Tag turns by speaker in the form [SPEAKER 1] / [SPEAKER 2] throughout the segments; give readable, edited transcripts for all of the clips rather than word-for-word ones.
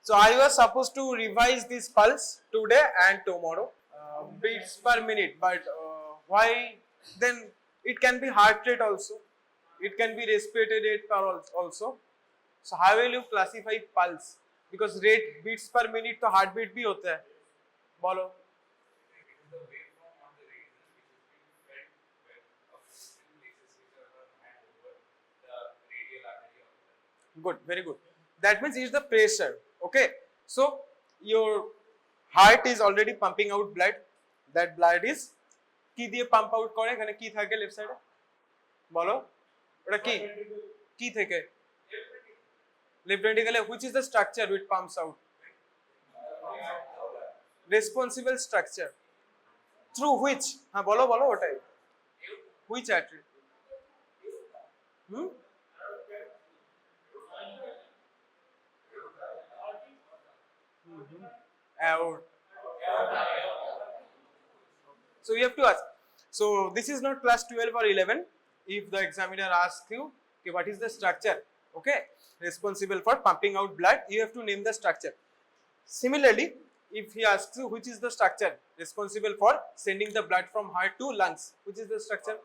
[SPEAKER 1] So I was supposed to revise this pulse today and tomorrow, beats per minute. But why? Then it can be heart rate also. It can be respiratory rate also. So how will you classify pulse? Because rate beats per minute तो heartbeat भी होता है. बोलो. Good, very good. That means it's the pressure. Okay. So your heart is already pumping out blood. That blood is কি দিয়ে pump out করে এখানে কি থাকে লেফট সাইডে বলো ওটা কি কি থেকে left ভেন্ট্রিকলে which is the structure which pumps out responsible structure through which হ্যাঁ বলো বলো ওটাই which artery aorta. So you have to ask. So this is not class 12 or 11. If the examiner asks you, okay, what is the structure? Okay, responsible for pumping out blood, you have to name the structure. Similarly, if he asks you which is the structure responsible for sending the blood from heart to lungs, which is the structure?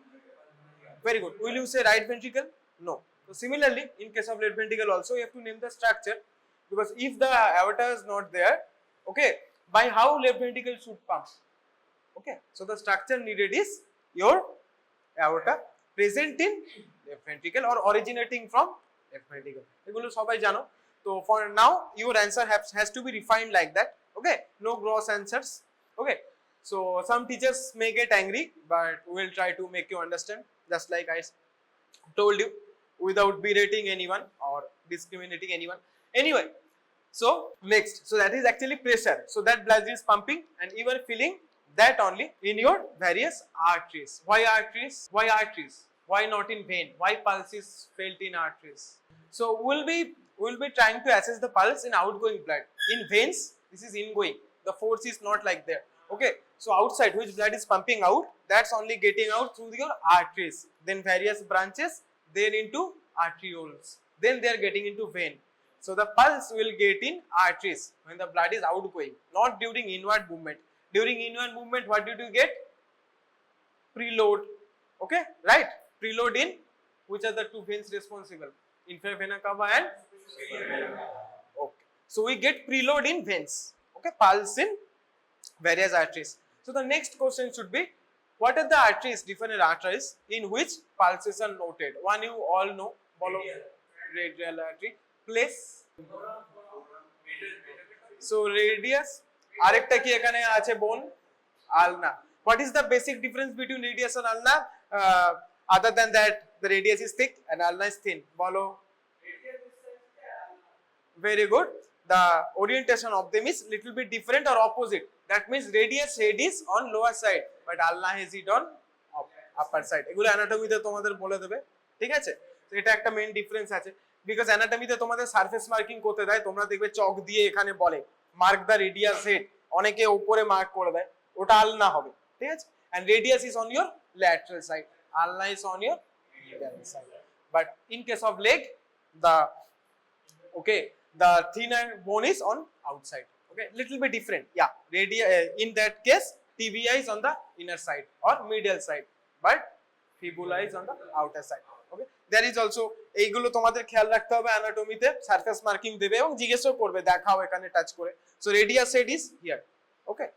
[SPEAKER 1] Very good. Will you say right ventricle? No. So similarly, in case of left ventricle also, you have to name the structure because if the aorta is not there, okay, by how left ventricle should pump? Okay, so the structure needed is your aorta present in left ventricle or originating from left ventricle. এগুলো সবাই জানো তো for now your answer has to be refined like that. Okay, no gross answers. Okay, so some teachers may get angry but we will try to make you understand just like I told you without berating anyone or discriminating anyone. Anyway, so next, so that is actually pressure. So that blood is pumping and you are feeling that only in your various arteries. Why arteries? Why arteries? Why not in vein? Why pulse is felt in arteries? So we'll be trying to assess the pulse in outgoing blood. In veins, this is ingoing. The force is not like there. Okay. So outside, which blood is pumping out, that's only getting out through your arteries. Then various branches, then into arterioles. Then they are getting into vein. So the pulse will get in arteries when the blood is outgoing, not during inward movement. During inward movement, what did you get? Preload. Okay, right? Preload in which are the two veins responsible? Inferior vena cava and okay. So we get preload in veins. Okay, pulse in various arteries. So the next question should be, what are the arteries, different arteries in which pulses are noted? One you all know, radial artery. Place. So radius. আরেকটা কি এখানে আছে বোন আলনা what is the basic difference between radius and ulna other than that the radius is thick and ulna is thin bolo very good the orientation of them is little bit different or opposite that means radius head is on lower side but ulna has it on upper side এগুলো anatomy তে তোমাদের বলে দেবে ঠিক আছে তো এটা একটা মেইন ডিফারেন্স আছে because anatomy তে তোমাদের সারফেস মার্কিং করতে দেয় তোমরা দেখবে চক দিয়ে এখানে বলে mark the radius head অনেকে উপরে মার্ক করে দেয় ওটা আলনা হবে ঠিক আছে and radius is on your lateral side ulna is on your medial side but in case of leg the thinner bone is on outside okay little bit different yeah in that case tibia is on the inner side or medial side but fibula is on the outer side okay there is also এইগুলো তোমাদের খেয়াল রাখতে হবে অ্যানাটমিতে surface marking দেবে এবং জিজ্ঞাসা করবে দেখাও এখানে টাচ করে so radius head is here okay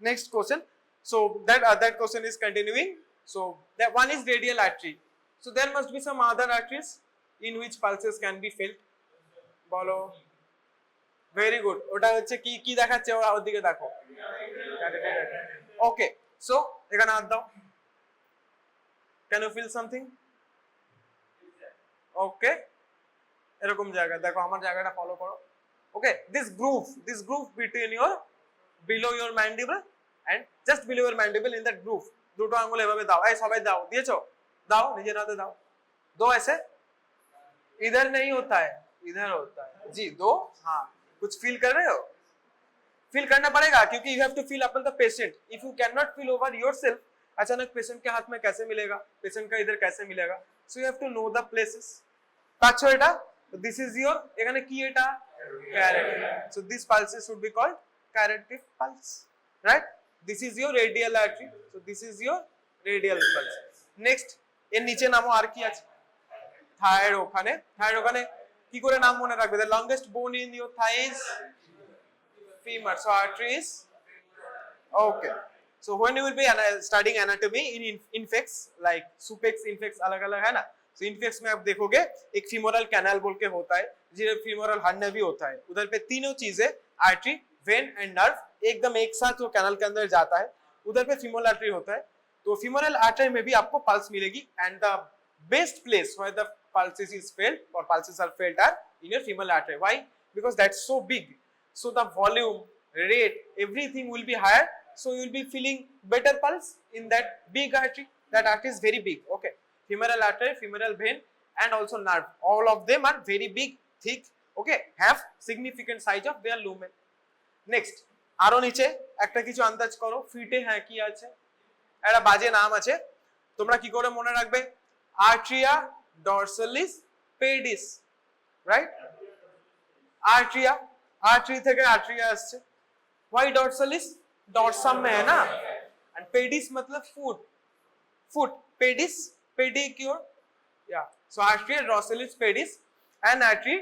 [SPEAKER 1] next question so that question is continuing so that one is radial artery so there must be some other arteries in which pulses can be felt বলো very good ওটা হচ্ছে কি কি দেখাচ্ছে ওর দিকে দেখো okay so এখানে হাত দাও can you feel something okay এরকম জায়গা দেখো আমার জায়গাটা ফলো করো okay this groove between your below your mandible and just below your mandible in that groove দুটো আঙ্গুল এভাবে দাও এই সবাই দাও দিয়েছো দাও নিজের হাতে দাও दो ऐसे इधर नहीं होता है इधर होता है जी दो हाँ कुछ फील कर रहे हो फील करना पड़ेगा क्योंकि you have to feel upon the patient if you cannot feel over yourself अचानक पेशेंट के हाथ में कैसे मिलेगा पेशेंट का इधर कैसे मिलेगा so you have to know the places পাচ্ছো এটা this is your এখানে কি এটা Carotid. So these pulses should be called carotid pulse, right? This is your radial artery. So this is your radial pulse. Next, এর নিচে নামো আর কি আছে? থাইরয়েড ওখানে, থাইরয়েড ওখানে কি করে নাম মনে রাখবে? The longest bone in your thigh is femur. So artery is okay. So when you will be studying anatomy in infex like supex infex अलग अलग है ना. So infex में आप देखोगे एक femoral canal बोल के होता है, जिधर femoral hernia भी होता है. उधर पे तीनों चीजें artery, vein and nerve एकदम एक साथ वो कैनल के अंदर जाता है. उधर पे femoral artery होता है. तो femoral artery में भी आपको pulse मिलेगी and the best place where the pulses is felt or pulses are felt are in your femoral artery. Why? Because that's so big. So the volume, rate, everything will be higher. So you will be feeling better pulse in that big artery. That artery is very big. Okay. Femoral artery, femoral vein, and also nerve. All of them are very big, thick. Okay. Have significant size of their lumen. Next. আরো নিচে একটা কিছু আন্দাজ করো ফিটে হ্যাঁ কি আছে একটা বাজে নাম আছে তোমরা কি করে মনে রাখবে arteria dorsalis pedis right arteria artery থেকে आर्ट्रिया আসছে व्हाई डॉर्सलिस डॉर्सम में है ना एंड पेडिस मतलब फुट फुट पेडिस पेडिक्योर या so arteria dorsalis pedis an artery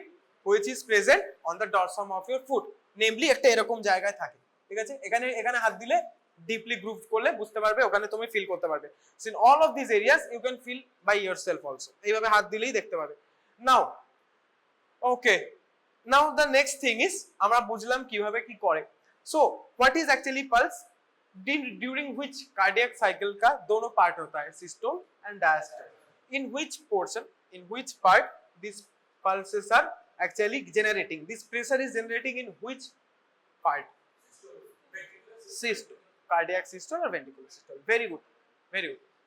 [SPEAKER 1] which is present on the dorsum of your foot namely একটা এরকম জায়গায় থাকে ঠিক আছে এখানে এখানে হাত দিলে ডিপলি গ্রুভ করলে বুঝতে পারবে ওখানে তুমি ফিল করতে পারবে so in all of this areas you can feel by yourself also এইভাবে হাত দিলেই দেখতে পাবে নাও ওকে Now the next thing is আমরা বুঝলাম কিভাবে কি করে so what is actually pulse during which cardiac cycle का दोनों part होता है systole and diastole in which portion in which part these pulses are actually generating this pressure is generating in which part systole cardiac systole or ventricular systole very good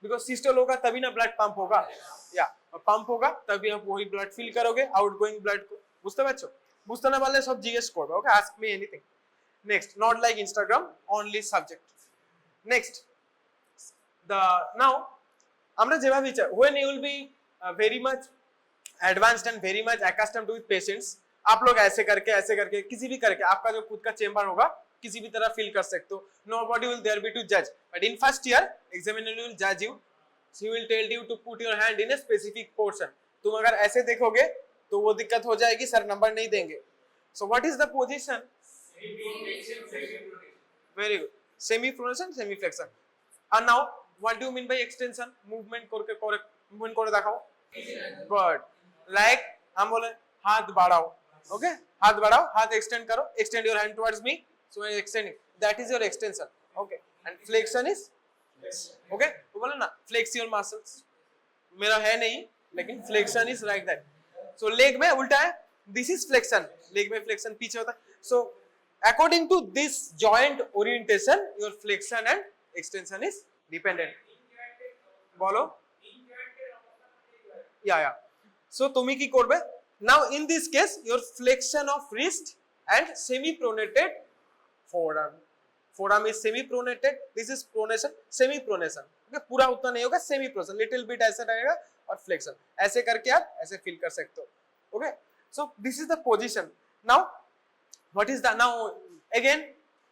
[SPEAKER 1] because systole होगा तभी ना blood pump होगा या pump होगा तभी आप वही blood fill करोगे outgoing blood को বুঝতে পারছো বুঝতে না পারলে সব জিজ্ঞেস করবে ওকে ask me anything next not like Instagram only subject next the now আমরা যেভাবে when you will be very much advanced and very much accustomed with patients आप लोग ऐसे करके किसी भी करके आपका जो खुद का चेंबर होगा किसी भी तरह फील कर सकते हो nobody will there be to judge but in first year examiner will judge you he will tell you to put your hand in a specific portion तुम अगर ऐसे देखोगे तो वो दिक्कत हो जाएगी सर नंबर नहीं देंगे so what is the position very good semi pronation semi flexion and now what do you mean by extension movement करके movement करे दिखाओ but like हम बोले हाथ बढ़ाओ okay हाथ बढ़ाओ हाथ extend करो extend your hand towards me so I extending that is your extension okay and flexion is okay तो बोले ना flex your muscles मेरा है नहीं लेकिन flexion is like that so leg में उल्टा है this is flexion leg में flexion पीछे होता है so according to this joint orientation your flexion and extension is dependent बोलो yeah so তুমি কি করবে now in this case your flexion of wrist and semi pronated forearm is semi pronated this is pronation semi pronation okay पूरा उतना नहीं होगा semi pronation little bit ऐसा रहेगा और flexion ऐसे करके आप ऐसे फील कर सकते हो okay so this is the position now what is the now again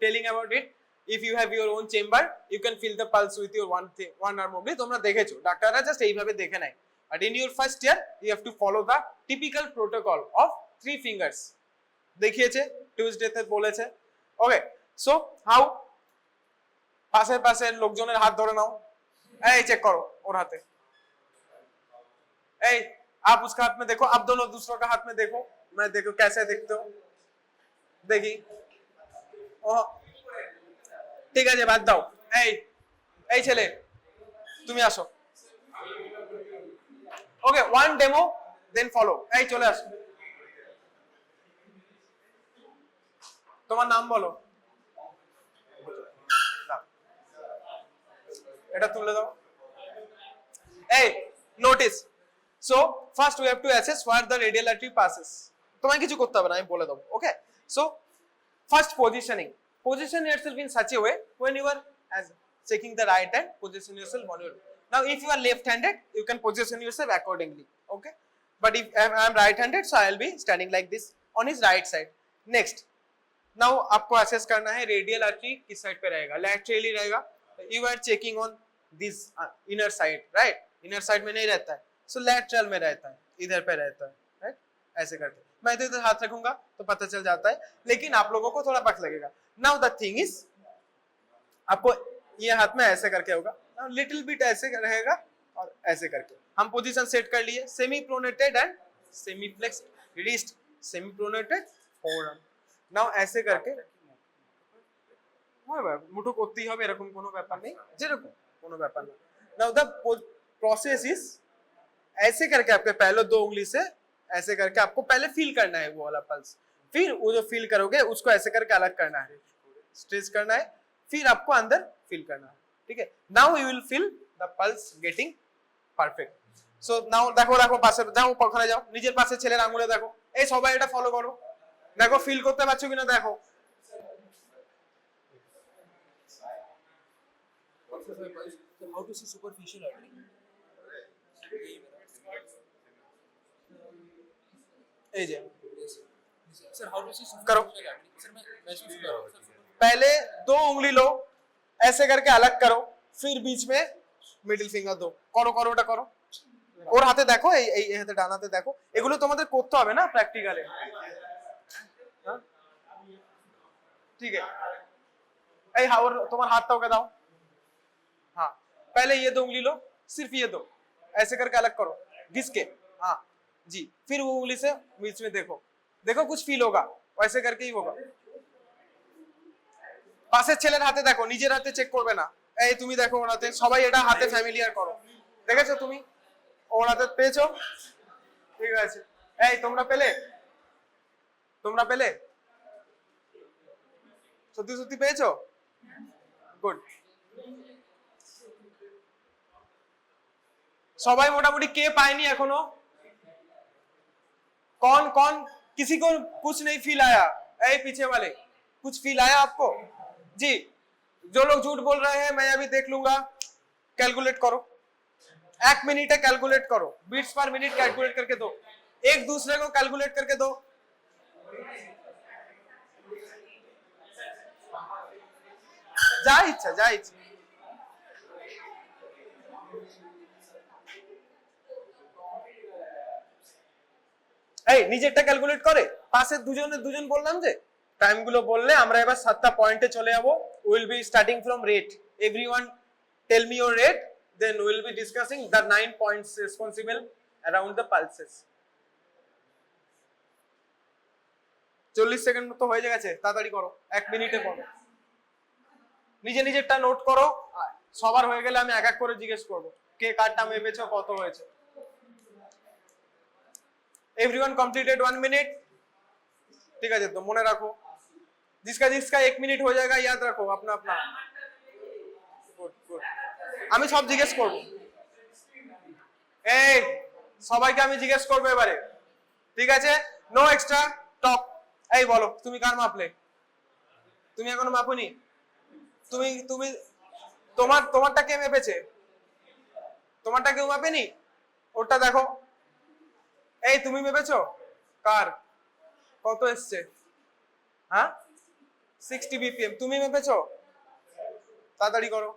[SPEAKER 1] telling about it if you have your own chamber you can feel the pulse with your one arm only তোমরা দেখেছো ডাক্তাররা just এইভাবে দেখে নেয় but in your first year you have to follow the typical protocol of 3 fingers দেখিয়েছে Tuesday তে বলেছে okay so how পাশে লোকজনের হাত ধরে নাও এই চেক করো ওর হাতে এই आप उसका हाथ में देखो आप दोनों दूसरों का हाथ में देखो मैं देखो कैसे देखते हो देखी ओह ঠিক আছে বাদ দাও এই ছেলে তুমি আসো ওকে ওয়ান ডেমো দেন ফলো এই চলে আসো তোমার নাম বলো এটা তুলে দাও এই notice so first we have to assess where the radial artery passes তোমায় কিছু করতে হবে না আমি বলে দেব okay so first position yourself in such a way when you are as checking the right hand position yourself on your now if you are left handed you can position yourself accordingly okay but if I am right handed so I will be standing like this on his right side. Next now आपको assess करना है radial artery किस side पे रहेगा, laterally रहेगा। You are checking on this inner side, right, inner side में नहीं रहता है, सो लैटरल में रहता है, इधर पे रहता है, राइट, ऐसे करके। मैं तो इधर हाथ रखूंगा तो पता चल जाता है, लेकिन आप लोगों को थोड़ा वक्त लगेगा। नाउ द थिंग इज, आपको ये हाथ में ऐसे करके होगा, लिटिल बिट ऐसे रहेगा और ऐसे करके हम पोजीशन सेट कर लिए, semi pronated and semi flexed, released, semi pronated forearm. Now ऐसे करके মুঠো করতেই হবে, এরকম কোনো ব্যাপার নেই, যেরকম কোনো ব্যাপার না। नाउ द प्रोसेस इज ऐसे करके आपके पहले 2 उंगली से ऐसे करके आपको पहले फील करना है वो वाला पल्स, फिर वो जो फील करोगे उसको ऐसे करके अलग करना है, स्ट्रेच करना है, फिर आपको अंदर फील करना है, ठीक है। Now you will feel the pulse getting perfect. So now দেখো দেখো পাশে যাও, ওখানে যাও, নিজের পাশে ছেলের আঙ্গুলে দেখো, এই সবাই এটা ফলো করো, দেখো ফিল করতে পারছো কিনা দেখো।
[SPEAKER 2] How to see superficial artery?
[SPEAKER 1] এই যে
[SPEAKER 2] Sir, how to see
[SPEAKER 1] करो।
[SPEAKER 2] superficial artery? Sir, मैं महसूस कर रहा हूँ sir।
[SPEAKER 1] पहले 2 उंगली लो, ऐसे करके अलग करो, फिर बीच में মিডল ফিঙ্গার দাও, করো করো ওটা করো, ওর হাতে দেখো, এই হাতে ডান হাতে দেখো, এগুলো তোমাদের করতে হবে না প্র্যাকটিক্যালে, ठीक है। এই और তোমার हाथ ওকে दाओ, हाँ, पहले ये 2 उंगली लो, सिर्फ ये 2 ऐसे करके अलग करो, घिस के, हाँ जी, फिर वो उंगली से बीच में देखो, देखो कुछ फील होगा, वैसे करके ही होगा। পাশের ছেলের হাতে দেখো, নিজের হাতে চেক করবে না, এই তুমি দেখো ওর হাতে, সবাই এটা হাতে ফ্যামিলিয়ার করো, দেখেছো তুমি ওর হাতে পেয়েছো, ঠিক আছে। এই তোমরা পেলে, তোমরা পেলে, সত্যি সত্যি পেয়েছো, গুড। সবাই মোটামুটি কে পায়নি এখনো, कौन कौन, किसी को कुछ नहीं फील आया, ऐ पीछे वाले कुछ फील आया आपको जी? जो लोग झूठ बोल रहे हैं मैं अभी देख लूंगा, कैलकुलेट करो, 1 मिनट है, कैलकुलेट करो, बीट्स पर मिनट कैलकुलेट करके दो, एक दूसरे को कैलकुलेट करके दो। जा इच्छा, जा इच्छा। এই নিজেরটা ক্যালকুলেট করে, পাশে দুজন বললাম যে টাইম গুলো বললে আমরা এবার 7টা পয়েন্টে চলে যাব। Will be starting from rate, everyone tell me your rate, then will be discussing the 9 points responsible around the pulses. 40 second তো হয়ে গেছে, তাড়াতাড়ি করো, 1 মিনিটে করো, নিজে নিজেরটা নোট করো, সবার হয়ে গেলে আমি এক এক করে জিজ্ঞেস করব কে কারটা মেপেছো, কত হয়েছে। एवरीवन कंप्लीटेड 1 मिनट, ठीक है, तो মনে রাখো, जिसका जिसका 1 मिनट हो जाएगा याद रखो अपना अपना। गुड गुड, আমি সব জিজ্ঞেস করব, এই সবাইকে আমি জিজ্ঞেস করব এবারে, ঠিক আছে, নো এক্সট্রা টক। এই বলো তুমি কার মাপলে, তুমি এখনো মাপোনি, তুমি তুমি তোমারটা কে মেপেছে, তোমারটা কেউ মাপেনি, ওটা দেখো। এই তুমি মেপেছো, কার কত এসছে, হ্যাঁ 60 बीपीएम, তুমি মেপেছো, তাড়াতাড়ি করো,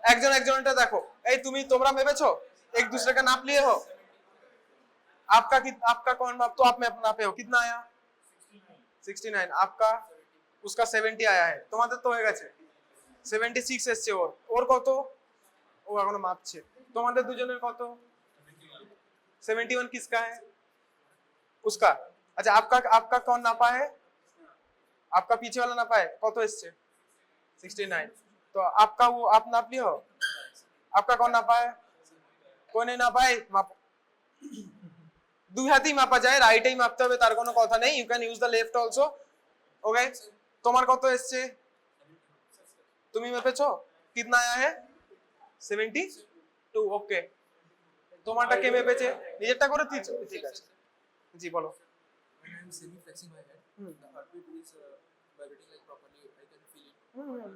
[SPEAKER 1] একজন একজনটা দেখো। এই তোমরা মেপেছো, एक दूसरे का नाप लिए हो, आपका कौन माप, तो आप में नापे हो, कितना आया 69, आपका उसका 70 आया है, তোমাদের তো হয়ে গেছে 76 এসছে, ওর কত, ও এখনো মাপছে, তোমাদের দুজনের কত 71, किसका है, उसका। अच्छा आपका कौन नापा है, आपका पीछे वाला नापा है, কত এসছে 69, तो आपका वो आप नाप लियो, आपका कौन नापा है, कोई नहीं नापा है, माप দুই হাতেই মাপা যায়, রাইটেই মাপতে হবে তার কোনো কথা নেই, you can use the left also, okay. তোমার কত এসছে, তুমি মেপেছো, कितना आया है 72, ওকে। তোমারটা কে মেপেছে, নিজেরটা করে দিয়েছো, ঠিক আছে, জি বলো।
[SPEAKER 2] When I am semi flexing my head, the heartbeat is vibrating like properly. I can feel it.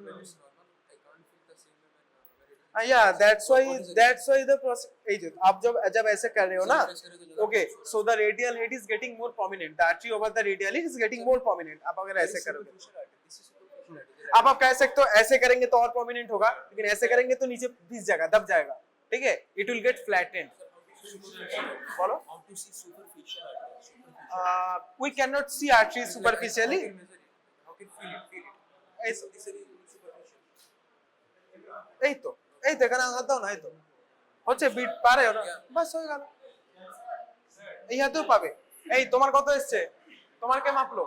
[SPEAKER 2] When it's normal, I can't feel the same way when it is.
[SPEAKER 1] yeah, that's why the process, आप जब ऐसे कर रहे हो ना, okay, so the radial head is getting more prominent, the artery over the radial head is getting more prominent. आप अगर ऐसे करोगे, अब आप कह सकते हो ऐसे करेंगे तो और prominent होगा, लेकिन ऐसे करेंगे तो नीचे घिस जाएगा, दब जाएगा, ठीक है, it will get flattened. Follow?
[SPEAKER 2] How to see superficial artery?
[SPEAKER 1] We cannot see arteries superficially.
[SPEAKER 2] How can feel it?
[SPEAKER 1] Yes.
[SPEAKER 2] This is superficial.
[SPEAKER 1] এই তো এখানে আঘাত দাও না, এই তো হচ্ছে বিট পারে ওরা, বাস হয়ে গেল, এই হাতেও পাবে। এই তোমার কত এসছে, তোমার কে মাপলো,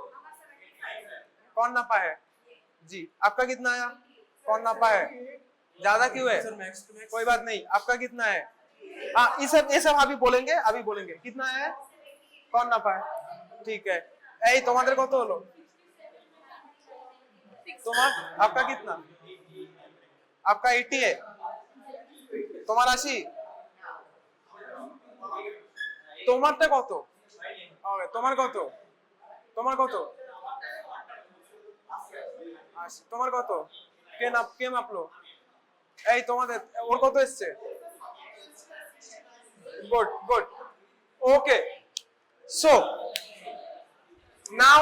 [SPEAKER 1] कौन नापा है जी, आपका कितना आया, कौन नापा है, ज्यादा क्यों है, कोई बात नहीं, आपका कितना है, हाँ ये सब अभी बोलेंगे कितना है, कौन नापा है, ठीक है। এই তোমাদের কত হলো, তোমার आपका कितना, आपका 80 है, তোমার 80, তোমারটা কত, ওকে তোমার কত, তোমার কত, তোমার কত, কে মাপলো, এই তোমাদের ওর কত এসছে, गुड ओके। सो नाउ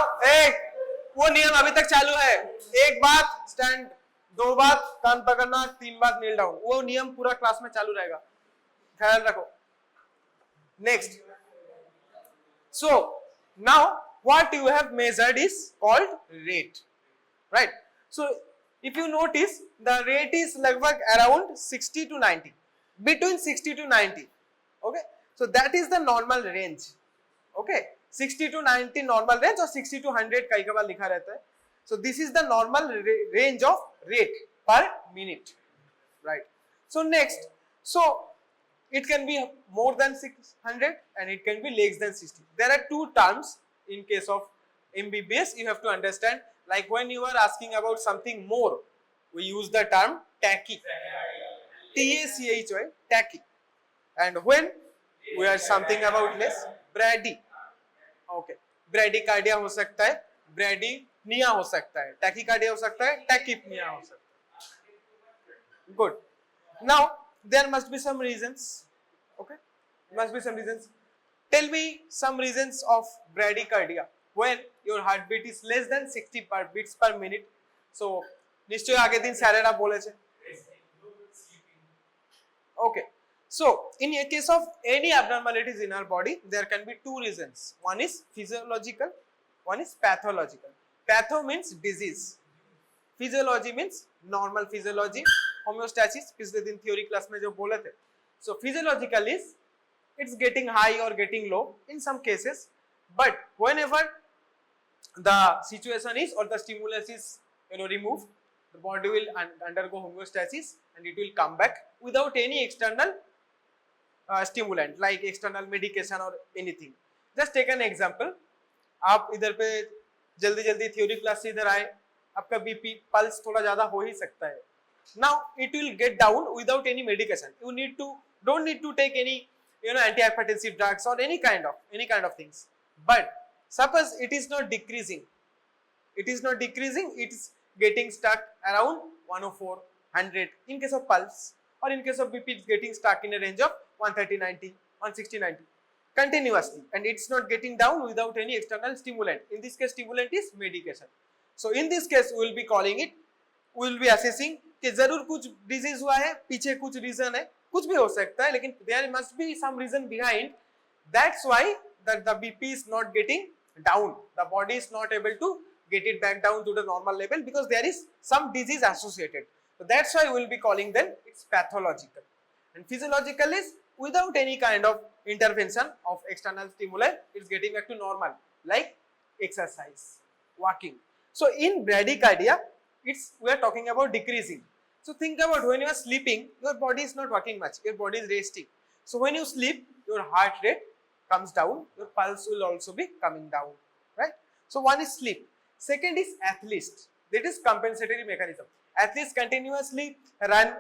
[SPEAKER 1] वो नियम अभी तक चालू है, एक बात स्टैंड, दो बात कान पकड़ना, तीन बात नील डाउन, वो नियम पूरा क्लास में चालू रहेगा, ख्याल रखो। Next, so now what you have measured is called rate, right? So if you notice the rate is लगभग around 60 to 90, between 60 to 90, okay, so that is the normal range, okay, 60 to 90 normal range और 60 to 100 कई बार लिखा रहता है, so this is the normal range of rate per minute, right? So next, so it can be more than 600 and it can be less than 60. There are two terms in case of MBBS you have to understand, like when you are asking about something more, we use the term tachy, TACHY, tachy, and when we are something about less, brady, okay, bradycardia हो सकता है, bradypnea हो सकता है, tachycardia हो सकता है, tachypnea हो सकता है, good. Now there must be some reasons, okay, must be some reasons. Tell me some reasons of bradycardia when your heartbeat is less than 60 beats per minute. So নিশ্চয় আগের দিন স্যারেরা বলেছে, okay, so in a case of any abnormalities in our body there can be two reasons, one is physiological, one is pathological. Patho means disease, physiology means normal physiology, homeostasis पिछले दिन theory class में जो बोले थे. So physiological is it's getting high or getting low in some cases, but whenever the situation is or the stimulus is removed, the body will undergo homeostasis and it will come back without any external stimulant like external medication or anything. Just take an example, आप इधर पे जल्दी theory class से इधर आए, आपका BP pulse थोड़ा ज्यादा हो ही सकता है, now it will get down without any medication, you don't need to take any antihypertensive drugs or any kind of things, but suppose it is not decreasing, it is getting stuck around 104, 100 in case of pulse, or in case of BP it's getting stuck in a range of 130, 90, 160, 90 continuously, and it's not getting down without any external stimulant. In this case stimulant is medication. So in this case we will be calling it, we will be assessing कि जरूर कुछ disease हुआ है, पीछे कुछ reason है, कुछ भी हो सकता है, लेकिन there must be some reason behind, that's why the BP is not getting down, the body is not able to get it back down to the normal level because there is some disease associated. So that's why we will be calling them it's pathological. And physiological is without any kind of intervention of external stimuli, it's getting back to normal, like exercise, walking. So in bradycardia, we are talking about decreasing. So think about when you are sleeping, your body is not working much, your body is resting. So when you sleep, your heart rate comes down, your pulse will also be coming down, right? So one is sleep. Second is athlete, that is compensatory mechanism. Athletes continuously run,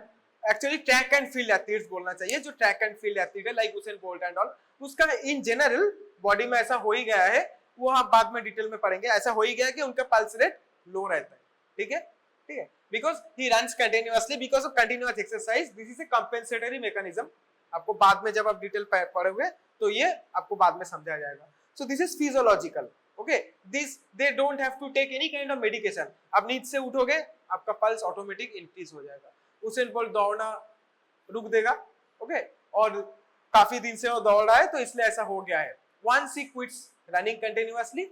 [SPEAKER 1] actually track and field athletes बोलना चाहिए, जो track and field athlete है like Usain Bolt and all, उसका in general body में ऐसा हो ही गया है, वो हम बाद में डिटेल में पढ़ेंगे, ऐसा हो ही गया कि उनका पल्स रेट लो रहता है, ठीक है, ठीक है, because he runs continuously because of continuous exercise. This is a compensatory mechanism. आपको बाद में जब आप डिटेल पढ़ोगे तो ये आपको बाद में समझाया जाएगा. So this is physiological. Okay, this they don't have to take any kind of medication. आप नींद से उठोगे आपका पल्स ऑटोमेटिक इंक्रीज हो जाएगा. उसेन बोल्ट दौड़ना रुक देगा. ओके, और काफी दिन से वो दौड़ रहा है तो इसलिए ऐसा हो गया है. Once he quits running continuously,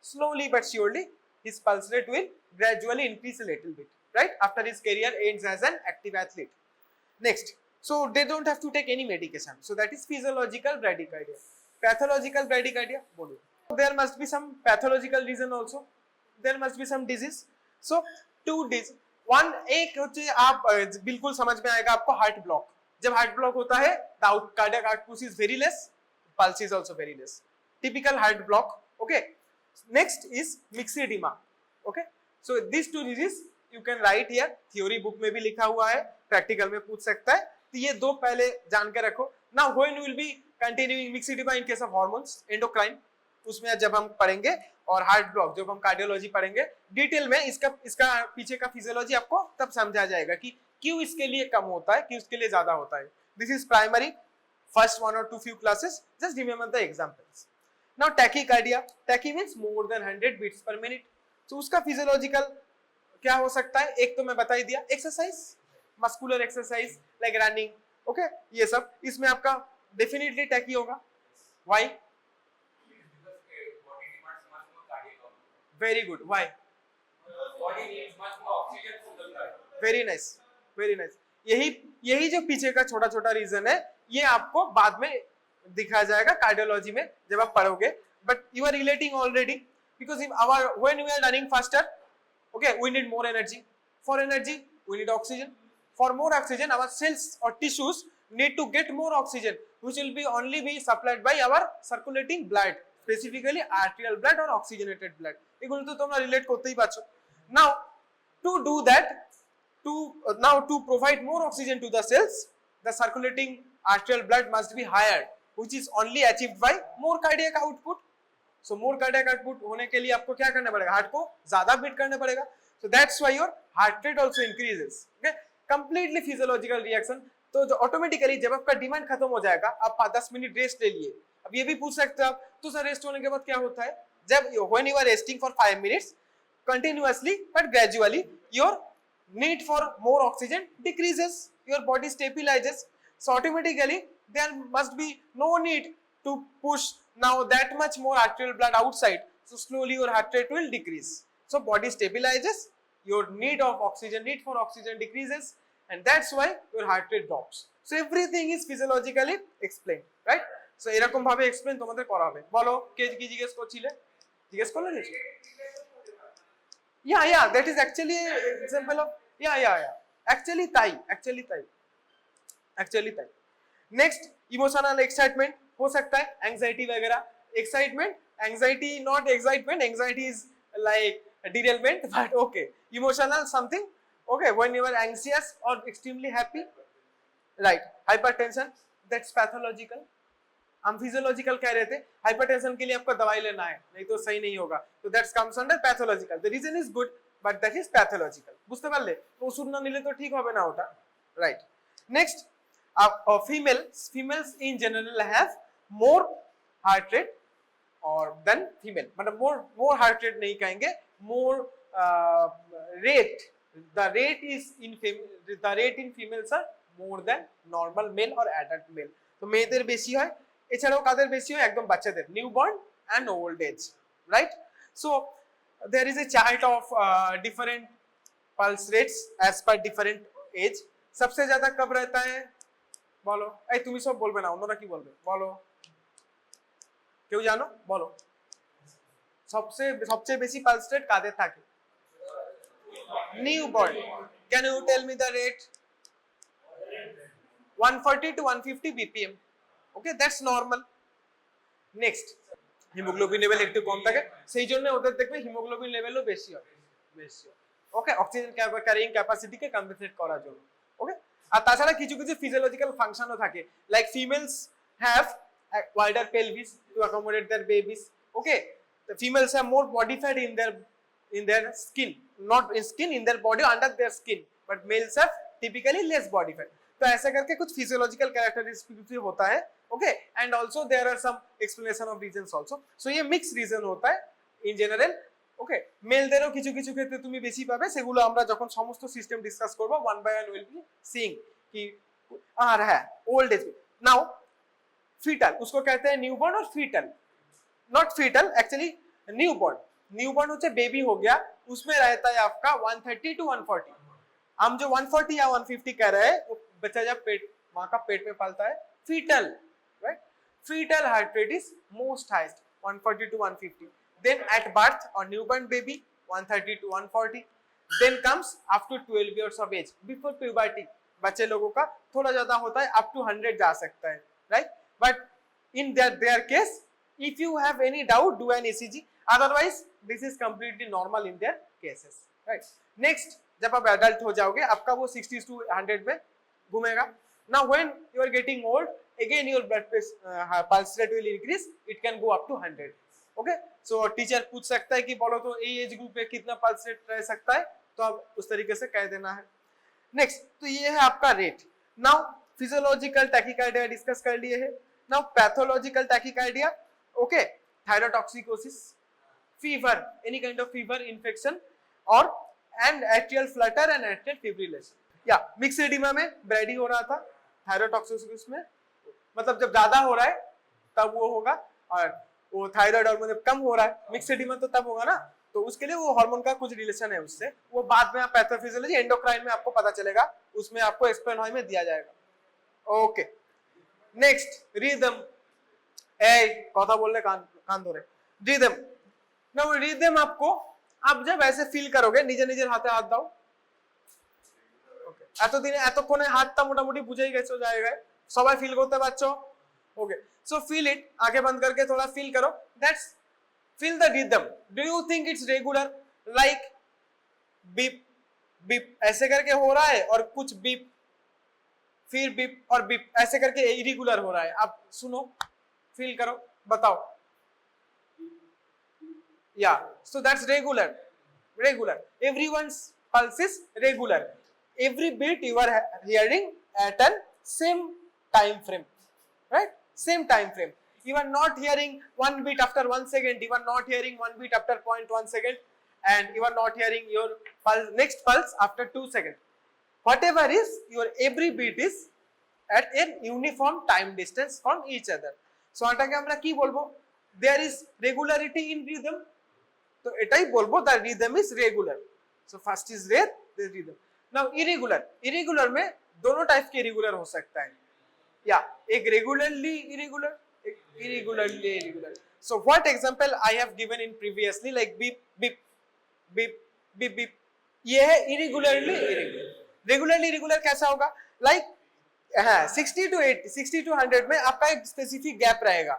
[SPEAKER 1] slowly but surely, his pulse rate will gradually increase a little bit, right? After his career ends as an active athlete. Next, so they don't have to take any medication. So that is physiological bradycardia. Pathological bradycardia, there must be some pathological reason also. There must be some disease. So two disease. One, एक होते आप बिल्कुल समझ में आएगा आपको heart block. जब heart block होता है, the cardiac output is very less, pulse is also very less. Typical heart block. Okay. Next is myxedema. Okay. So these two diseases you can write here. Theory book में भी लिखा हुआ है, practical में पूछ सकता है. तो ये दो पहले जान के रखो. Now when we will be continuing myxedema in case of hormones, endocrine, उसमें जब हम पढ़ेंगे, और हार्ट ब्लॉक जब हम कार्डियोलॉजी पढ़ेंगे डिटेल में, इसका पीछे का फिजियोलॉजी आपको तब समझा जाएगा कि क्यों इसके लिए कम होता है, क्यों इसके लिए ज्यादा होता है. This is primary. First 1 or 2 few classes, just remember the examples. Now tachycardia, tachy means more than 100 beats per minute. So उसका physiological क्या हो सकता है, एक तो मैं बता ही दिया, exercise, muscular exercise like running, okay, ये सब इसमें आपका definitely tachy होगा. Why? Very good. Why?
[SPEAKER 3] Body needs much more oxygen from the blood.
[SPEAKER 1] Very nice, very nice. यही जो पीछे का छोटा छोटा रीजन है, ये आपको बाद में दिखाया जाएगा कार्डियोलॉजी में जब आप पढ़ोगे. But you are relating already because when we are running faster, okay, we need more energy. For energy we need oxygen. For more oxygen our cells और tissues need to get more oxygen which will be only be supplied by our circulating blood, specifically arterial blood or oxygenated blood. এগুলো তো তোমরা relate করতেই পারছো. Now to do that, to provide more oxygen to the cells, the circulating arterial blood must be higher, which is only achieved by more cardiac output. So more cardiac output होने के लिए आपको क्या करना पड़ेगा, heart को ज्यादा beat करना पड़ेगा. So that's why your heart rate also increases. Okay, completely physiological reaction. तो जो ऑटोमेटिकली जब आपका डिमांड खत्म हो जाएगा, आप 10 मिनट रेस्ट ले लिए. अब ये भी पूछ सकते हो आप, तो सर रेस्ट होने के बाद क्या होता है, जब when you are resting for 5 minutes continuously but gradually your need for more oxygen decreases, your body stabilizes. So automatically there must be no need to push now that much more arterial blood outside. So slowly your heart rate will decrease. So body stabilizes, your need for oxygen decreases, and that's why your heart rate drops. So everything is physiologically explained, right? So এরকম ভাবে explain তোমাদের করা হবে. বলো কে কি জিজ্ঞেস করছিলে, জিজ্ঞেস করলে কিছু? Yeah, that is actually example of yeah. Actually তাই. Next, emotional excitement हो सकता है, anxiety वगैरह. Anxiety not excitement, anxiety is like derailment, but okay. Emotional something, okay, when you are anxious or extremely happy, right? Hypertension, that's pathological. हम physiological कह रहे थे, hypertension के लिए आपको दवाई लेना है, नहीं तो सही नहीं होगा. तो that's comes under pathological. The reason is good but that is pathological. বুঝতে পারলে? তো ওষুধ না নিলে তো ঠিক হবে না ওটা, right? Next, females in general have more heart rate or than female. मतलब more heart rate नहीं कहेंगे, more rate. The rate in females are more than normal male or adult male. তো মেয়েদের বেশি হয়, এছাড়াও কাদের বেশি হয়, একদম বাচ্চাদের, newborn and old age, right? So there is a chart of different pulse rates as per different age. सबसे ज्यादा कब रहता है বলো? এই তুমি সব বলবে না, অন্যরা কি বলবে বলো, কেউ জানো বলো? সবচেয়ে বেশি পালস রেট কাদের থাকে? Newborn. Can you tell me the rate? 140 to 150 BPM. Okay, that's normal. Next, haemoglobin level একটু কম থাকে, সেই জন্য ওদের দেখবে হিমোগ্লোবিন লেভেলও বেশি হয়. ওকে, অক্সিজেন ক্যারিং ক্যাপাসিটিকে কম্পেনসেট করার জন্য. ওকে, আর তাছাড়া কিছু ফিজিওলজিক্যাল ফাংশনও থাকে, like females have wider pelvis to accommodate their babies. Okay, the females have more body fat in their skin, not in skin, in their body, under their skin, but males have typically less body fat. तो ऐसे करके कुछ physiological characteristics होता है, okay, and also there are some explanation of reasons also. So ये mixed reason होता है in general, okay. মেলদেরও কিছু কিছু ক্ষেত্রে তুমি বেশি পাবে, সেগুলো আমরা যখন সমস্ত সিস্টেম ডিসকাস করব one by one will be seeing कि আর হ্যাঁ old age. Now fetal उसको कहते हैं न्यूबॉर्न और fetal, not fetal actually newborn. Newborn होते बेबी हो गया, उसमें रहता है आपका 130 to 140. हम जो 140 या 150 कह रहे हैं वो बच्चा जब पेट माँ का पेट में पलता है, fetal, right? Fetal heart rate is most highest 140 to 150. Then at birth or newborn baby 130 to 140. Then comes up to 12 years of age before puberty. बच्चे लोगों का थोड़ा ज्यादा होता है, up to 100 जा सकता है, right? But in their case, if you have any doubt, do an ECG. Otherwise, this is completely normal in their cases, right? Next, जब आप adult हो जाओगे, आपका वो 60 to 100 में घूमेगा. Now, when you are getting old, again your blood pressure, pulse rate will increase. It can go up to 100. Okay? So teacher पूछ सकता है कि बोलो तो एज ग्रुप पे कितना पल्स रेट रह सकता है, तो आप उस तरीके से कह देना है. नेक्स्ट, तो ये है आपका rate. Now physiological tachycardia discuss कर लिए है. Now pathological tachycardia, okay, thyrotoxicosis, fever, any kind of fever, infection, और and atrial flutter and atrial fibrillation. या मिक्स्ड एडिमा में ब्रैडी हो रहा था, थायरोटॉक्सिकोसिस में मतलब जब ज्यादा हो रहा है तब वो होगा, और वो थायराइड हार्मोन कम हो रहा है, मिक्स्ड एडिमा तो तब होगा ना. तो उसके लिए वो हार्मोन का कुछ रिलेशन है उससे, वो बाद में आप पैथोफिजियोलॉजी एंडोक्राइन में आपको पता चलेगा, उसमें आपको एक्सप्लेन में दिया जाएगा. Okay, next rhythm. ए कथा बोलने कान धो रहे. रिदम. नाउ रिदम आपको आप जब ऐसे फील करोगे, নিজে নিজের হাতে হাত দাও. ওকে, এতদিনে এতক্ষণে হাতটা মোটামুটি বুঝেই গেছো জায়গায়, সবাই ফিল করতে পারছো. Okay, so feel it. आंखें बंद करके थोड़ा फील करो. That's feel the rhythm. Do you think it's regular, like beep beep ऐसे करके हो रहा है, और कुछ बीप फिर बीप और बीप ऐसे करके इरेगुलर हो रहा है? आप सुनो, फील करो, बताओ. या so that's regular. Regular. Everyone's pulse is regular. Every beat you are hearing at a same time frame, right? Same time frame. You are not hearing one beat after 1 second. You are not hearing one beat after 0.1 second, and you are not hearing your pulse, next pulse after 2 seconds. Whatever is, your every beat is at a uniform time distance from each other. So এটাকে আমরা কি বলবো? There is regularity in rhythm. তো এটাই বলবো the rhythm is regular. So first is there, there is rhythm. Now irregular. Irregular में दोनों type के irregular हो सकता है. या एक रेगुलरली इरेगुलर, एक irregularly irregular. So what example I have given in previously, like beep beep beep beep beep, ये है irregularly irregular. Regularly irregular कैसा होगा? Like हाँ 60 to 80, 60 to 100 में आपका एक स्पेसिफिक गैप रहेगा.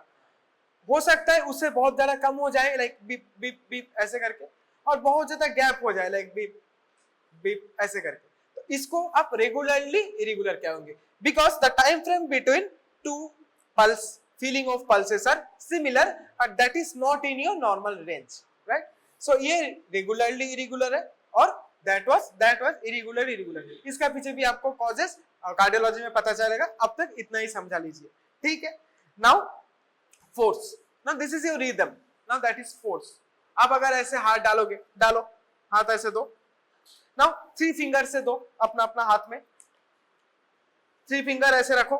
[SPEAKER 1] हो सकता है उससे बहुत ज्यादा कम हो जाए, लाइक बीप बीप बीप ऐसे करके, और बहुत ज्यादा गैप हो जाए, लाइक बीप बीप ऐसे करके. तो इसको आप रेगुलरली इरेगुलर कहोगे, because the time frame between two pulse feeling of pulses are similar, but that is not in your normal range, right? So ये regularly irregular है, और that was irregular irregular. इसका पीछे भी आपको causes कार्डियोलॉजी में पता चलेगा. अब तक इतना ही समझा लीजिए, ठीक है. now force. now this is your rhythm. now that is force. आप अगर ऐसे हाथ डालोगे, डालो हाथ ऐसे दो. now 3 फिंगर से दो अपना अपना हाथ में. 3 फिंगर ऐसे रखो,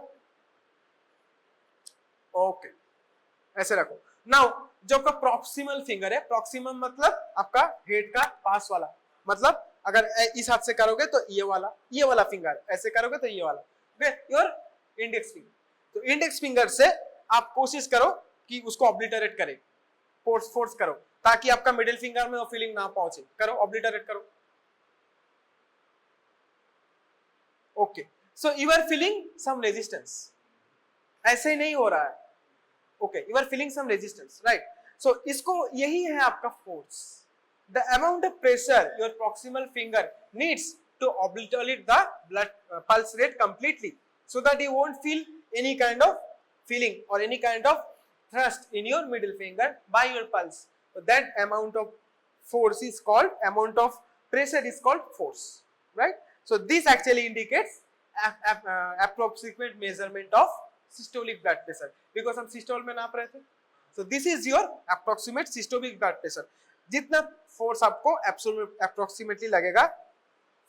[SPEAKER 1] ओके, ऐसे रखो. नाउ जो आपका प्रॉक्सिमल फिंगर है, प्रॉक्सिमम मतलब आपका हेड का पास वाला, मतलब अगर इस हाथ से करोगे तो ये वाला फिंगर, ऐसे करोगे तो ये वाला, योर इंडेक्स फिंगर. तो इंडेक्स फिंगर से आप कोशिश करो कि उसको ऑब्लिटरेट करे, फोर्स करो, ताकि आपका मिडिल फिंगर में वो फीलिंग ना पहुंचे. करो, ऑब्लिटरेट करो. Okay, so you are feeling some resistance. ऐसे नहीं हो रहा है. Okay, you are feeling some resistance, right? So इसको यही है आपका force. The amount of pressure your proximal finger needs to obliterate the blood pulse rate completely, so that you won't feel any kind of feeling or any kind of thrust in your middle finger by your pulse. So that amount of force is called amount of pressure is called force, right? So this actually indicates approximate measurement of systolic blood pressure, because हम systole में नाप रहे थे. So this is your approximate systolic blood pressure. जितना force आपको approximately लगेगा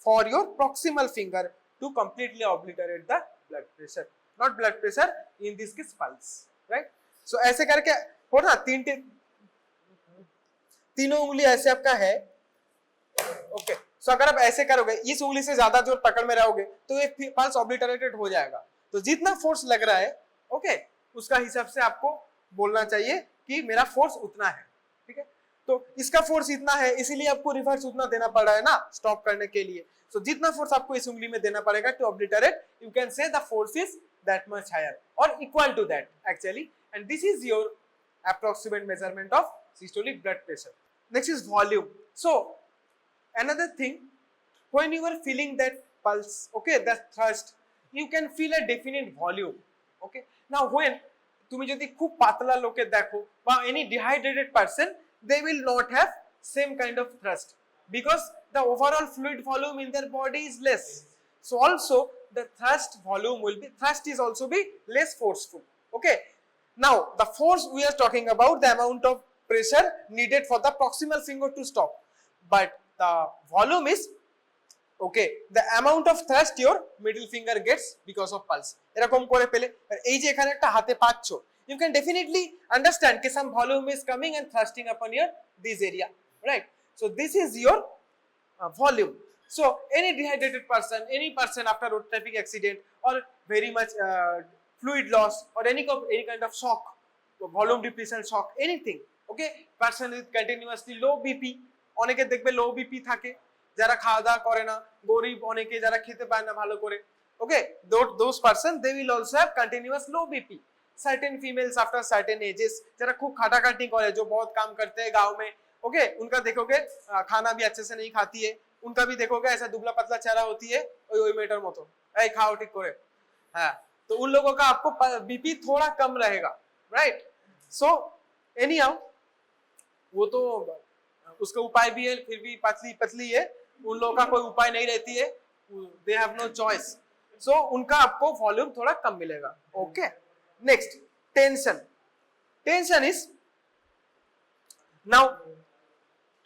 [SPEAKER 1] for your proximal finger to completely obliterate the blood pressure, not blood pressure, in this case pulse, right? So ऐसे करके हो ना, तीनों उंगली ऐसे आपका है, ओके. सो अगर आप ऐसे करोगे, इस उंगली से ज्यादा जोर पकड़ में रहोगे तो ये पल्स ऑब्लिटरेटेड हो जाएगा. तो जितना फोर्स लग रहा है, ओके, उसका हिसाब से आपको बोलना चाहिए कि मेरा फोर्स उतना है, ठीक है. तो इसका फोर्स इतना है, इसीलिए आपको रिवर्स उतना देना पड़ रहा है ना स्टॉप करने के लिए. सो जितना फोर्स आपको इस उंगली में देना पड़ेगा to obliterate, you can say the force is that much higher और equal to that actually, and this is your approximate measurement of systolic blood pressure. Next is volume. So another thing, when you are feeling that pulse, okay, that thrust, you can feel a definite volume, okay. Now when তুমি যদি খুব পাতলা লোকে দেখো বা any dehydrated person, they will not have same kind of thrust because the overall fluid volume in their body is less. So also the thrust volume will be, thrust is also be less forceful, okay. Now the force we are talking about, the amount of pressure needed for the proximal finger to stop, but the volume is, okay, the amount of thrust your middle finger gets because of pulse. এরকম করে পেলে এই যে এখানে একটা হাতে পাচ্ছো, you can definitely understand that some volume is coming and thrusting upon your this area, right? So this is your volume. So any dehydrated person, any person after road traffic accident or very much fluid loss or any kind of shock, volume depletion shock, anything, okay, person with continuously low BP, অনেকে দেখবে low BP থাকে যারা খাওয়া দাওয়া করে না, গরিব অনেকে যারা খেতে পায় না ভালো করে, okay, those person they will also have continuous low BP. Certain females after certain ages যারা খুব খাটাখাটি করে, जो बहुत काम करते हैं गांव में, okay, उनका देखोगे खाना भी अच्छे से नहीं खाती है, उनका भी देखोगे ऐसा दुबला पतला चेहरा होती है, ওই মেয়েটার মতো, এই খাও ঠিক করে, হ্যাঁ. तो उन लोगों का आपको बीपी थोड़ा कम रहेगा, राइट. सो एनी हाउ, वो तो उसका उपाय भी है, फिर भी पतली पतली है, उन लोगों का कोई उपाय नहीं रहती है, दे हैव नो चॉइस. सो उनका आपको वॉल्यूम थोड़ा कम मिलेगा, okay. Next, tension. Tension is, now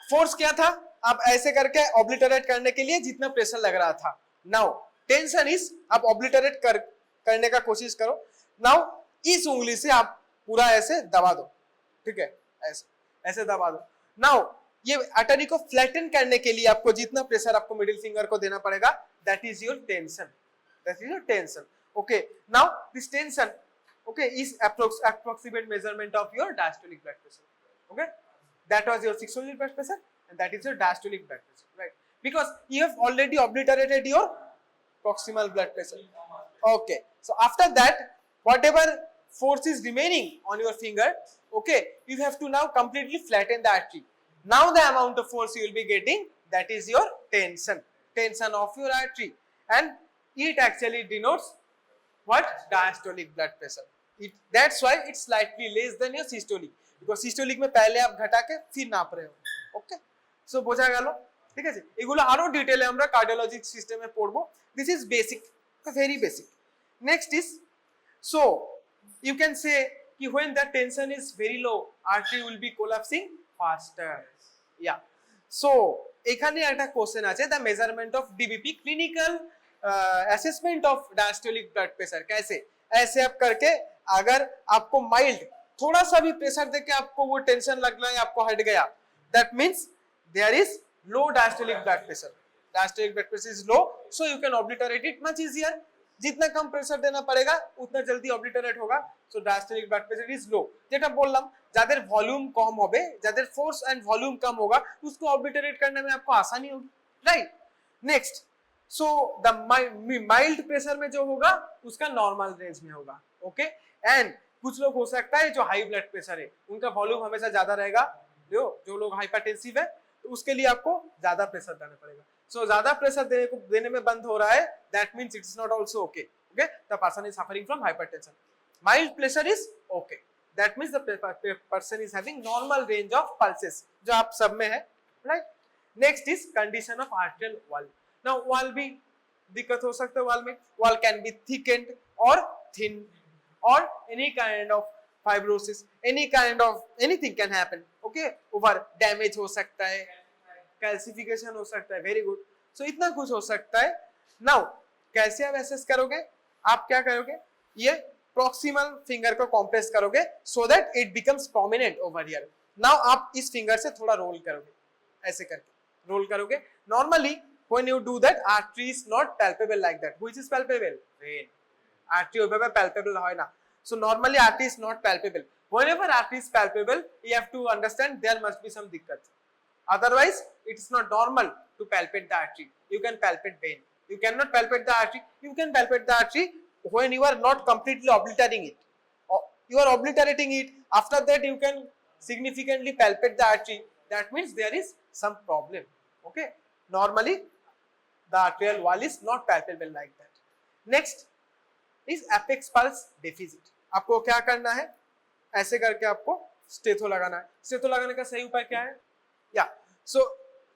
[SPEAKER 1] force क्या था, आप ऐसे करके ऑब्लिटरेट करने के लिए जितना प्रेशर लग रहा था. नाउ टेंशन इज, आप ऑब्लिटरेट करने का कोशिश करो. नाउ इस उंगली से आप पूरा ऐसे दबा दो, ठीक है, ऐसे ऐसे दबा दो. नाउ ये आर्टरी को फ्लैटन करने के लिए आपको जितना प्रेशर आपको मिडिल फिंगर को देना पड़ेगा, that is your tension, that is your tension, okay. Now this tension, okay, is approximate measurement of your diastolic blood pressure, okay. That was your systolic blood pressure and that is your diastolic blood pressure, right, because you have already obliterated your proximal blood pressure, okay. So after that, whatever force is remaining on your finger, okay, you have to now completely flatten the artery. Now the amount of force you will be getting, that is your tension of your artery, and it actually denotes what, diastolic blood pressure. That's why it's slightly less than your systolic, because systolic में पहले आप घटा के फिर नाप रहे हो, okay. So বোঝা গেল, ঠিক আছে. এগুলো আরো ডিটেইলে আমরা কার্ডিওলজি সিস্টেমে পড়বো. This is basic, very basic. Next is, so you can say कि when the tension is very low, artery will be collapsing faster, yeah. So এখানে একটা কোশ্চেন আছে, the measurement of DBP, clinical assessment of diastolic blood pressure. कैसे, ऐसे आप करके अगर आपको माइल्ड थोड़ा सा भी प्रेशर देके आपको वो टेंशन लग रहा है, आपको हट गया, that means there is low diastolic blood pressure. Diastolic blood pressure is low, so you can obliterate it much easier. जितना कम प्रेशर देना पड़ेगा उतना जल्दी ऑब्लिटरेट होगा. So diastolic blood pressure is low. যেটা বললাম, যাদের ভলিউম কম হবে, যাদের ফোর্স এন্ড ভলিউম কম होगा, उसको ऑब्लिटरेट करने में आपको आसानी होगी, right. Next, so the mild pressure में जो होगा उसका नॉर्मल रेंज में होगा, ओके. एंड कुछ लोग हो सकता है जो हाई ब्लड प्रेशर है, उनका वॉल्यूम हमेशा ज्यादा रहेगा. जो लोग हाइपरटेंसिव है तो उसके लिए आपको ज्यादा प्रेशर देना पड़ेगा. सो ज्यादा प्रेशर देने में बंद हो रहा है, that means it is not also okay, okay. The person is suffering from hypertension. Mild pressure is okay, that means the person is having normal range of pulses, जो आप सब में है, right. Next is condition of arterial wall. Now wall भी दिक्कत हो सकता है. वॉल में वॉल कैन बी थिकेंड और थिन और any kind of fibrosis, any kind of anything can happen. Okay, over damage हो सकता है, कैल्सिफिकेशन हो सकता है. Very good. सो इतना कुछ हो सकता है. नाउ कैसे आप एसेस करोगे? आप क्या करोगे? ये प्रॉक्सिमल फिंगर को कॉम्प्रेस करोगे so that it becomes prominent over here. Now आप इस फिंगर से थोड़ा रोल करोगे, ऐसे करके रोल करोगे. Normally when you do that artery is not palpable like that. Which is palpable? When. Artery ওইভাবে पैल्पेबल হয় না. So normally artery is not palpable. Whenever artery is palpable, you have to understand there must be some dikkat. Otherwise, it is not normal to palpate the artery. You can palpate vein. You cannot palpate the artery. You can palpate the artery when you are not completely obliterating it. You are obliterating it. After that, you can significantly palpate the artery. That means there is some problem. Okay. Normally, the arterial wall is not palpable like that. Next is apex pulse deficit. आपको क्या करना है? ऐसे करके आपको stetho लगाना है. Stetho लगाने का सही उपाय क्या है? या सो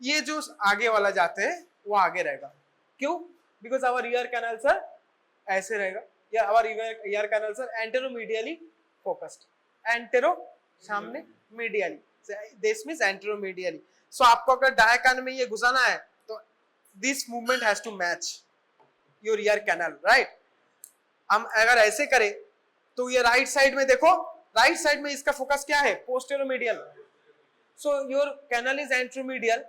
[SPEAKER 1] ये जो आगे वाला जाते हैं वो आगे रहेगा. क्यों? Because our ear canals are ऐसे रहेगा, या our ear canals are anteromedially focused. Antero सामने, medially. This means anteromedially. So आपको अगर दाएं कान में ये घुसाना है तो this movement has to match your ear canal, right? हम अगर ऐसे करें तो ये राइट साइड में देखो, राइट साइड में इसका फोकस क्या है? Posteromedial. So your canal is anteromedial,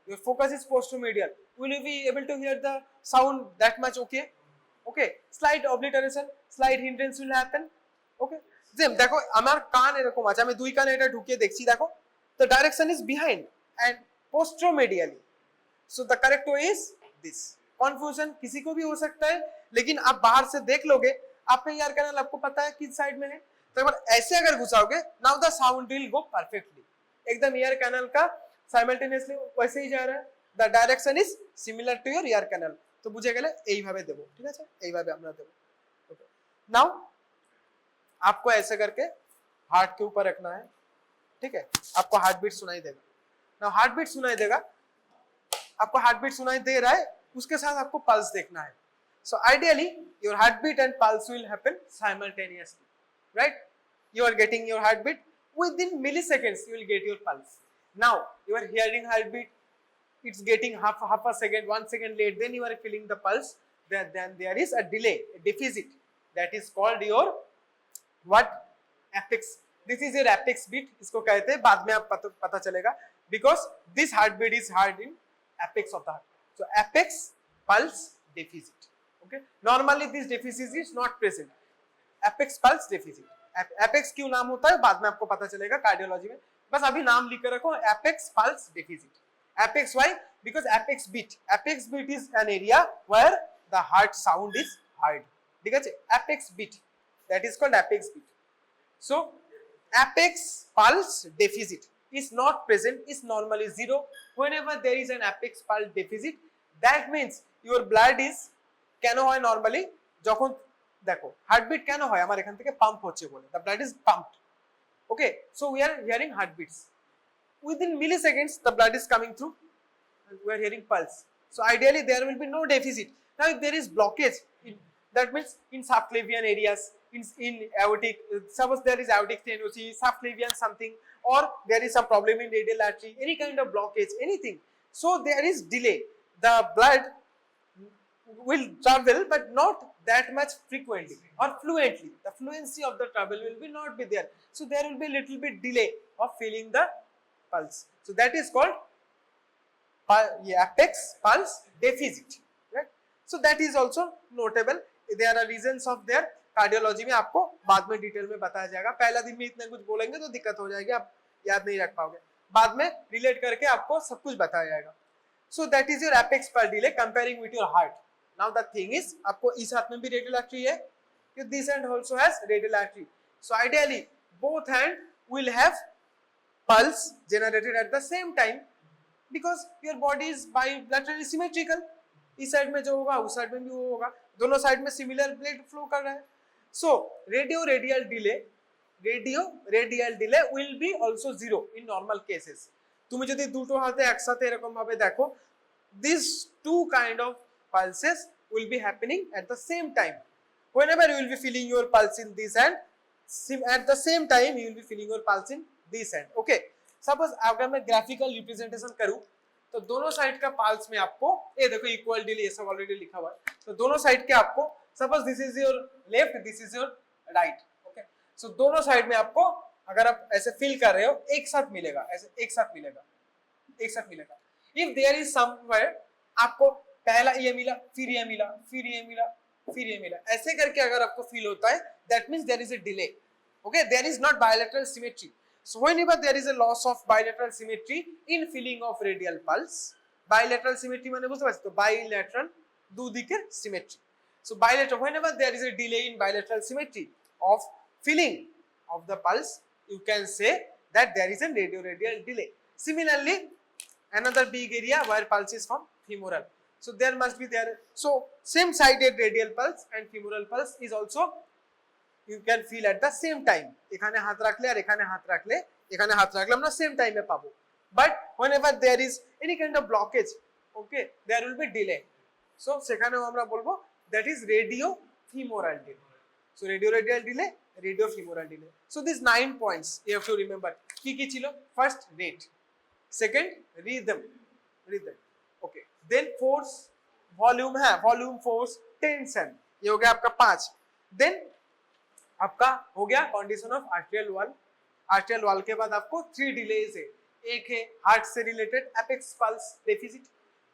[SPEAKER 1] your focus is posteromedial. Will you be able to hear the sound that much? Okay, okay. Slide obliteration, slide hindrance will happen. Okay, যেম দেখো আমার কান এরকম আছে, আমি দুই কানে এটা ঢুকিয়ে দেখছি, দেখো the direction is behind and posteromedially. So the correct way is this. Confusion किसी को भी हो सकता है, लेकिन आप बाहर से देख लोगे, आपका ईयर कैनल आपको पता है किस साइड में है, तो एक बार ऐसे अगर घुसाओगे, now the sound will go perfectly. एकदम ईयर कैनल का simultaneously वैसे ही जा रहा है. The direction is similar to your ear canal. তো বুঝে গেলে এইভাবে দেব, ঠিক আছে? এইভাবে আমরা দেব. ওকে, নাও आपको ऐसे करके हार्ट के ऊपर रखना है, ठीक है? आपको हार्ट बीट सुनाई देगा. नाउ हार्ट बीट सुनाई देगा, आपको हार्ट बीट सुनाई दे रहा है, उसके साथ आपको पल्स देखना है. So ideally your heart beat and pulse will happen simultaneously, right? You are getting your heartbeat within milliseconds. You will get your pulse. Now you are hearing heartbeat. It's getting half a second, 1 second late. Then you are feeling the pulse. Then there is a delay, a deficit. That is called your what? Apex. This is your apex beat. इसको कहते हैं, बाद में आप पता चलेगा. Because this heartbeat is heard in apex of the heart. So apex pulse deficit. Okay. Normally this deficit is not present. Apex pulse deficit. Apex क्यों नाम होता है बाद में आपको पता चलेगा कार्डियोलॉजी में. बस अभी नाम लिख कर रखो, apex pulse deficit. Apex why? Because apex beat is an area where the heart sound is heard. ठीक है? Apex beat, that is called apex beat. So apex pulse deficit is not present, is normally zero. Whenever there is an apex pulse deficit, that means your blood is কেন হয় normally? যখন দেখো heartbeat কেন হয়, আমার এখান থেকে pump হচ্ছে বলে, the blood is pumped. Okay, so we are hearing heartbeats within milliseconds, the blood is coming through and we are hearing pulse. So ideally there will be no deficit. Now if there is blockage, that means in subclavian areas, in aortic, suppose there is aortic stenosis, subclavian something, or there is some problem in radial artery, any kind of blockage, anything, so there is delay. The blood will travel but not that much frequently or fluently. The fluency of the travel will be not be there, so there will be a little bit delay of feeling the pulse. So that is called apex pulse deficit, right? So that is also notable. There are reasons of their cardiology में आपको बाद में detail में बताया जाएगा. पहला दिन में इतना कुछ बोलेंगे तो दिक्कत हो जाएगी, आप याद नहीं रख पाओगे. बाद में रिलेट करके आपको सब कुछ बताया जाएगा. So that is your apex pulse delay comparing with your heart. Now the thing is, आपको इस हाथ में भी रेडियल आर्टरी है, this hand also has radial artery. So ideally both hand will have pulse generated at the same time because your body is bilaterally symmetrical. इस side में जो होगा उस साइड में भी वो होगा, दोनों साइड में सिमिलर ब्लड फ्लो कर रहा है. So radio radial delay will be also zero in normal cases. তুমি যদি দুটো হাতে একসাথে এরকম ভাবে দেখো, these two kind of pulses will be happening at the same time. Whenever you will be feeling your pulse in this hand, at the same time you will be feeling your pulse in this hand. Okay, suppose अगर मैं graphical representation करूं तो दोनों side का pulse में आपको ये देखो इक्वल डिले, ये सब ऑलरेडी लिखा हुआ है, तो दोनों साइड के आपको suppose this is your left, this is your right. Okay, so दोनों साइड में आपको अगर आप ऐसे फील कर रहे हो एक साथ मिलेगा, ऐसे एक साथ मिलेगा, एक साथ मिलेगा. इफ देयर इज समवेयर आपको पहला ये मिला, फिर ये मिला, फिर ये मिला, फिर ये मिला, ऐसे करके अगर आपको फील होता है that means there is a delay. Okay, there is not bilateral symmetry. So whenever there is a loss of bilateral symmetry in feeling of radial pulse, bilateral symmetry মানে বুঝতে পারছো তো, bilateral দুদিকের symmetry. So bilateral, whenever there is a delay in bilateral symmetry of feeling of the pulse, you can say that there is a radioradial delay. Similarly, another big area where pulse is from femoral. So there must be there. So same sided radial pulse and femoral pulse is also you can feel at the same time. এখানে হাত রাখলে আর এখানে হাত রাখলে, এখানে হাত রাখলে আমরা সেম টাইমে পাবো. But whenever there is any kind of blockage, okay, there will be delay. So সেখানেও আমরা বলবো that is radiofemoral delay. So radioradial delay, radiofemoral delay. So these 9 points you have to remember. কি কি ছিল? First rate, second rhythm, okay, then force, volume है, volume, force, tension, ये हो गया आपका 5. Then आपका हो गया condition of arterial wall. Arterial wall के बाद आपको 3 डिलेज है. एक है हार्ट से रिलेटेड एपेक्स पल्स डेफिसिट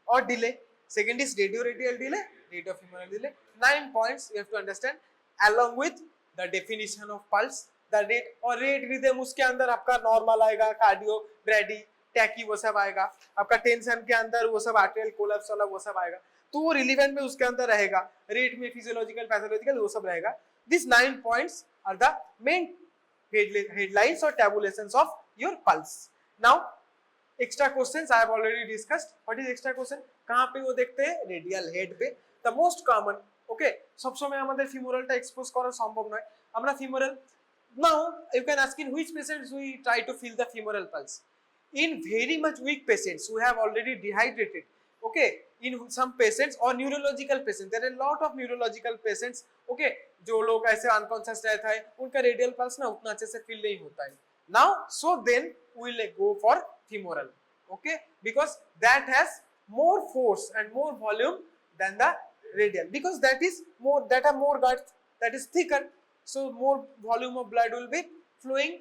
[SPEAKER 1] और delay, second is radioradial delay, radiofemoral delay. 9 points you have to understand along with the definition of pulse, the rate और rate rhythm. उसके अंदर आपका नॉर्मल आएगा, कार्डियो, ब्रैडी, टैकी, वो सब आएगा. आपका टेंशन के अंदर वो सब आर्टेरियल कोलैप्स वाला वो सब आएगा, तो वो रिलेवेंट में उसके अंदर रहेगा. रेट में फिजियोलॉजिकल, पैथोलॉजिकल वो सब रहेगा. These 9 points are the main headlines or tabulations of your pulse. Now, extra questions I have already discussed. What is extra question? कहाँ पे वो देखते हैं? Radial head पे. The most common. Okay. सब समय हमारे femoral टा expose करा संभव नहीं. हमरा femoral. Now you can ask in which patients we try to feel the femoral pulse. In very much weak patients who have already dehydrated. Okay. In some patients or neurological patients, there are a lot of neurological patients. Okay, जो लोग ऐसे unconscious रहता है उनका radial pulse ना उतना अच्छे से फील नहीं होता है. Now, so then we will go for femoral. Okay, because that has more force and more volume than the radial, because that is more, that are more guts, that is thicker, so more volume of blood will be flowing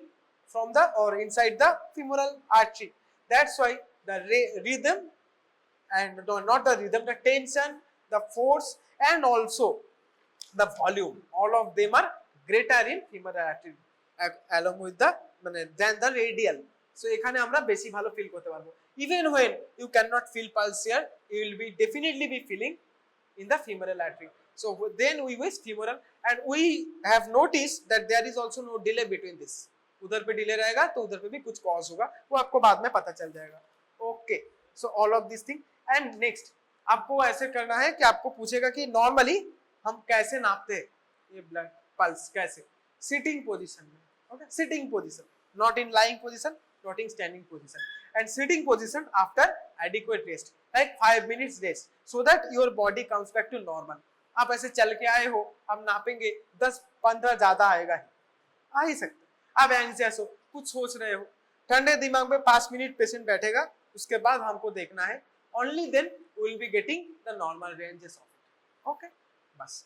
[SPEAKER 1] from the or inside the femoral artery. That's why the rhythm and not the rhythm, the tension, the force and also the volume, all of them are greater in femoral artery along with the than the radial. So এখানে আমরা বেশি ভালো feel করতে পারবো. Even when you cannot feel pulse here, you will be definitely be feeling in the femoral artery. So then we wish femoral, and we have noticed that there is also no delay between this. उधर पे delay रहेगा तो उधर पे भी कुछ cause होगा, वो आपको बाद में पता चल जाएगा. Okay, so all of this thing. And next आपको ऐसे करना है कि आपको पूछेगा कि नॉर्मली हम कैसे नापते हैं ये ब्लड पल्स, कैसे? सिटिंग पोजीशन में. Okay, sitting position, not in lying position, not in standing position. And sitting position after adequate rest, like 5 minutes rest, so that your body comes back to normal. आप ऐसे चल के आए हो, हम नापेंगे 10-15 ज्यादा आएगा ही, आ ही सकता. आप एंग्जियस हो, कुछ सोच रहे हो, ठंडे दिमाग में 5 मिनट पेशेंट बैठेगा, उसके बाद हमको देखना है. Only then we will be getting the normal ranges of it. Okay, बस.